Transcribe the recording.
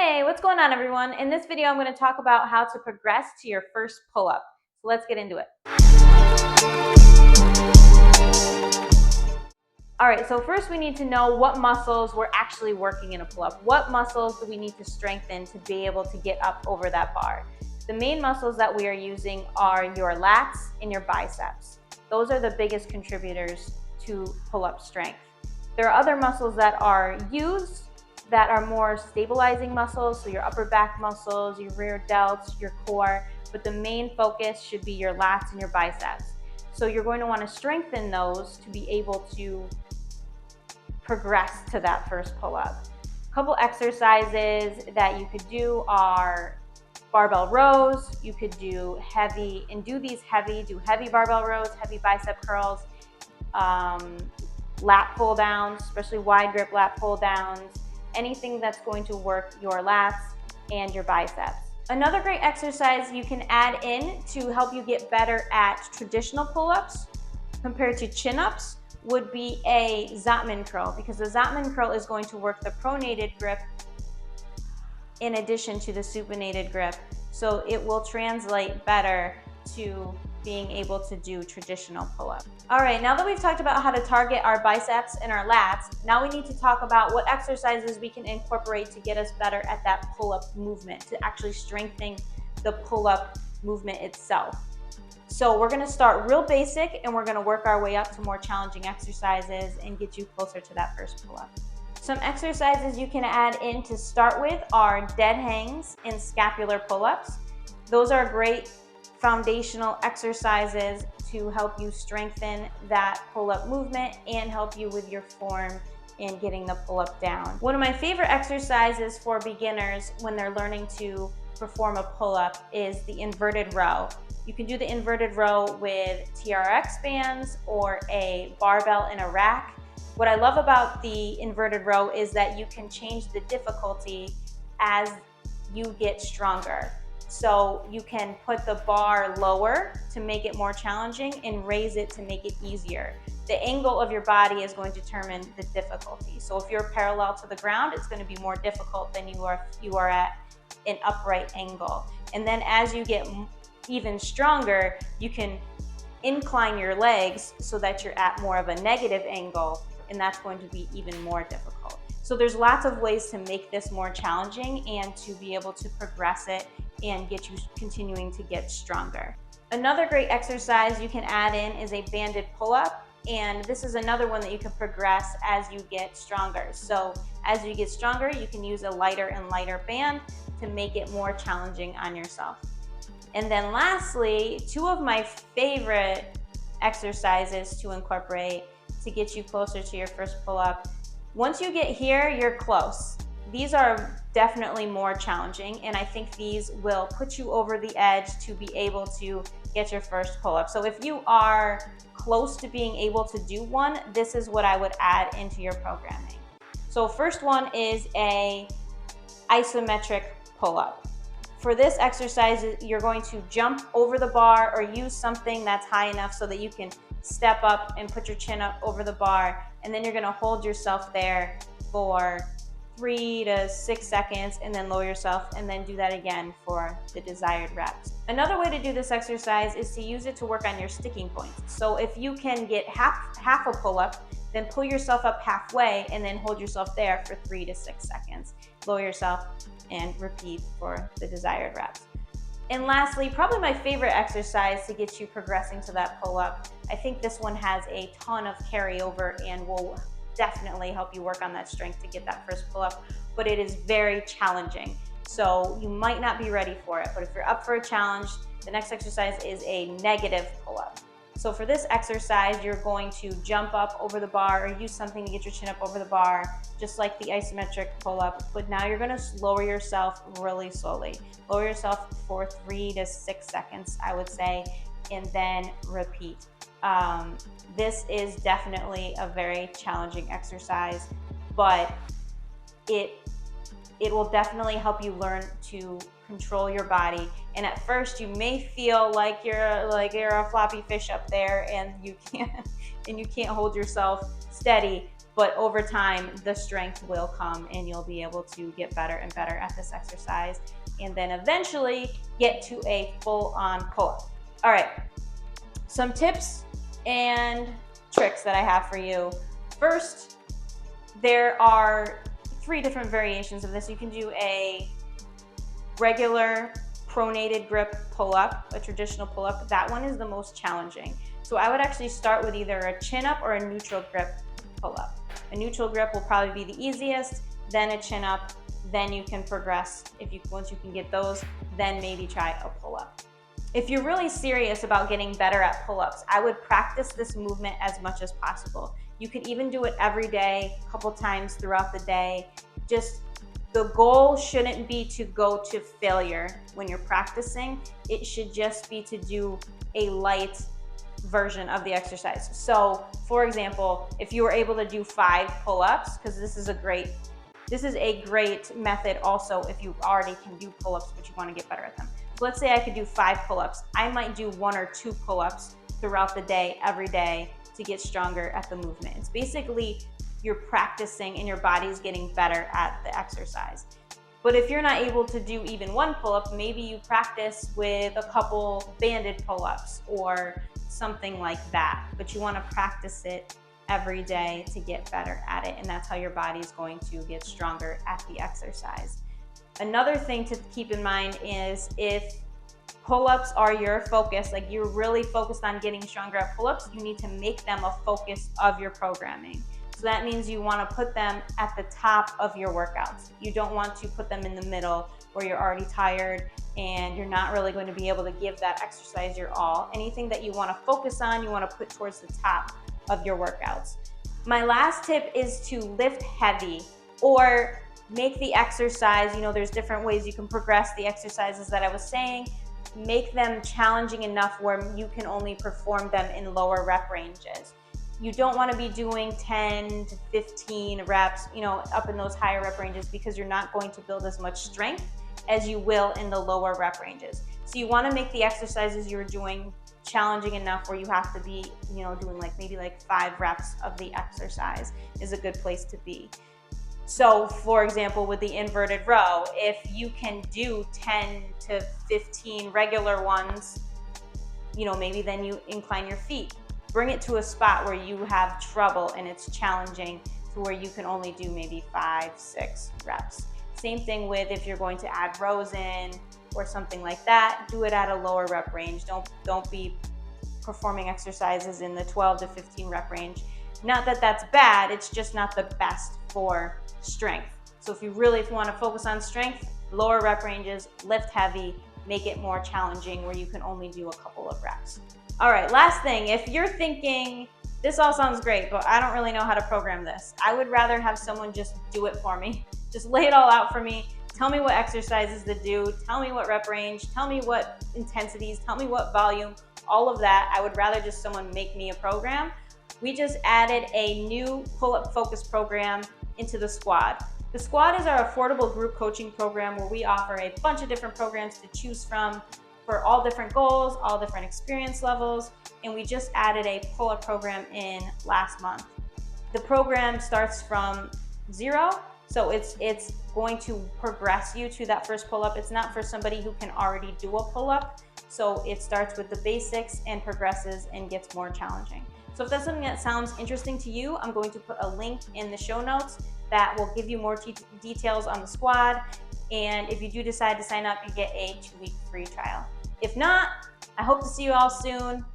Hey, what's going on everyone? In this video, I'm going to talk about how to progress to your first pull-up. So let's get into it. All right, so first we need to know what muscles we're actually working in a pull-up. What muscles do we need to strengthen to be able to get up over that bar? The main muscles that we are using are your lats and your biceps. Those are the biggest contributors to pull-up strength. There are other muscles that are used that are more stabilizing muscles, so your upper back muscles, your rear delts, your core, but the main focus should be your lats and your biceps. So you're going to want to strengthen those to be able to progress to that first pull-up. A couple exercises that you could do are barbell rows. You could do heavy, and do heavy barbell rows, heavy bicep curls, lat pull downs, especially wide grip lat pull downs, anything that's going to work your lats and your biceps. Another great exercise you can add in to help you get better at traditional pull-ups compared to chin-ups would be a Zottman curl, because the Zottman curl is going to work the pronated grip in addition to the supinated grip, so it will translate better to being able to do traditional pull-up. All right, now that we've talked about how to target our biceps and our lats, now we need to talk about what exercises we can incorporate to get us better at that pull-up movement, to actually strengthen the pull-up movement itself. So we're gonna start real basic and we're gonna work our way up to more challenging exercises and get you closer to that first pull-up. Some exercises you can add in to start with are dead hangs and scapular pull-ups. Those are great foundational exercises to help you strengthen that pull-up movement and help you with your form in getting the pull-up down. One of my favorite exercises for beginners when they're learning to perform a pull-up is the inverted row. You can do the inverted row with TRX bands or a barbell in a rack. What I love about the inverted row is that you can change the difficulty as you get stronger. So you can put the bar lower to make it more challenging and raise it to make it easier. The angle of your body is going to determine the difficulty. So if you're parallel to the ground, it's going to be more difficult than you are at an upright angle. And then as you get even stronger, you can incline your legs so that you're at more of a negative angle, and that's going to be even more difficult. So there's lots of ways to make this more challenging and to be able to progress it and get you continuing to get stronger. Another great exercise you can add in is a banded pull-up, and this is another one that you can progress as you get stronger. So as you get stronger, you can use a lighter and lighter band to make it more challenging on yourself. And then lastly, two of my favorite exercises to incorporate to get you closer to your first pull-up. Once you get here, you're close. These are definitely more challenging, and I think these will put you over the edge to be able to get your first pull-up. So if you are close to being able to do one, this is what I would add into your programming. So first one is a isometric pull-up. For this exercise, you're going to jump over the bar or use something that's high enough so that you can step up and put your chin up over the bar, and then you're going to hold yourself there for 3 to 6 seconds and then lower yourself, and then do that again for the desired reps. Another way to do this exercise is to use it to work on your sticking points. So if you can get half a pull-up, then pull yourself up halfway and then hold yourself there for 3 to 6 seconds. Lower yourself and repeat for the desired reps. And lastly, probably my favorite exercise to get you progressing to that pull-up. I think this one has a ton of carryover and will definitely help you work on that strength to get that first pull-up, but it is very challenging. So you might not be ready for it, but if you're up for a challenge, the next exercise is a negative pull-up. So for this exercise, you're going to jump up over the bar or use something to get your chin up over the bar, just like the isometric pull-up, but now you're gonna lower yourself really slowly. Lower yourself for 3 to 6 seconds, I would say, and then repeat. This is definitely a very challenging exercise, but it will definitely help you learn to control your body. And at first you may feel like you're a floppy fish up there and you can't hold yourself steady, but over time, the strength will come and you'll be able to get better and better at this exercise, and then eventually get to a full-on pull-up. All right, some tips and tricks that I have for you. First, there are 3 different variations of this. You can do a regular pronated grip pull-up, a traditional pull-up. That one is the most challenging. So I would actually start with either a chin-up or a neutral grip pull-up. A neutral grip will probably be the easiest, then a chin-up, then you can progress. Once you can get those, then maybe try a pull-up. If you're really serious about getting better at pull-ups, I would practice this movement as much as possible. You could even do it every day, a couple times throughout the day. The goal shouldn't be to go to failure when you're practicing. It should just be to do a light version of the exercise. So for example, if you were able to do 5 pull-ups, because this is a great method also if you already can do pull-ups but you want to get better at them. So let's say I could do 5 pull-ups. I might do 1 or 2 pull-ups throughout the day, every day, to get stronger at the movement. It's basically you're practicing and your body's getting better at the exercise. But if you're not able to do even 1 pull-up, maybe you practice with a couple banded pull-ups or something like that. But you want to practice it every day to get better at it, and that's how your body's going to get stronger at the exercise. Another thing to keep in mind is if pull-ups are your focus, like you're really focused on getting stronger at pull-ups, you need to make them a focus of your programming. So that means you want to put them at the top of your workouts. You don't want to put them in the middle where you're already tired and you're not really going to be able to give that exercise your all. Anything that you want to focus on, you want to put towards the top of your workouts. My last tip is to lift heavy or make the exercise, there's different ways you can progress the exercises that I was saying. Make them challenging enough where you can only perform them in lower rep ranges. You don't want to be doing 10 to 15 reps, up in those higher rep ranges, because you're not going to build as much strength as you will in the lower rep ranges. So you want to make the exercises you're doing challenging enough where you have to be, doing maybe 5 reps of the exercise is a good place to be. So for example, with the inverted row, if you can do 10 to 15 regular ones, maybe then you incline your feet. Bring it to a spot where you have trouble and it's challenging to where you can only do maybe 5, 6 reps. Same thing with if you're going to add rows in or something like that, do it at a lower rep range. Don't be performing exercises in the 12 to 15 rep range. Not that that's bad, it's just not the best for strength. So if you want to focus on strength, lower rep ranges, lift heavy, make it more challenging where you can only do a couple of reps. All right, last thing, if you're thinking, this all sounds great, but I don't really know how to program this, I would rather have someone just do it for me. Just lay it all out for me. Tell me what exercises to do. Tell me what rep range. Tell me what intensities. Tell me what volume. All of that. I would rather just someone make me a program. We just added a new pull-up focus program into the Squad. The Squad is our affordable group coaching program where we offer a bunch of different programs to choose from for all different goals, all different experience levels, and we just added a pull-up program in last month. The program starts from 0, so it's going to progress you to that first pull-up. It's not for somebody who can already do a pull-up, so it starts with the basics and progresses and gets more challenging. So if that's something that sounds interesting to you, I'm going to put a link in the show notes that will give you more details on the Squad. And if you do decide to sign up, you get a 2-week free trial. If not, I hope to see you all soon.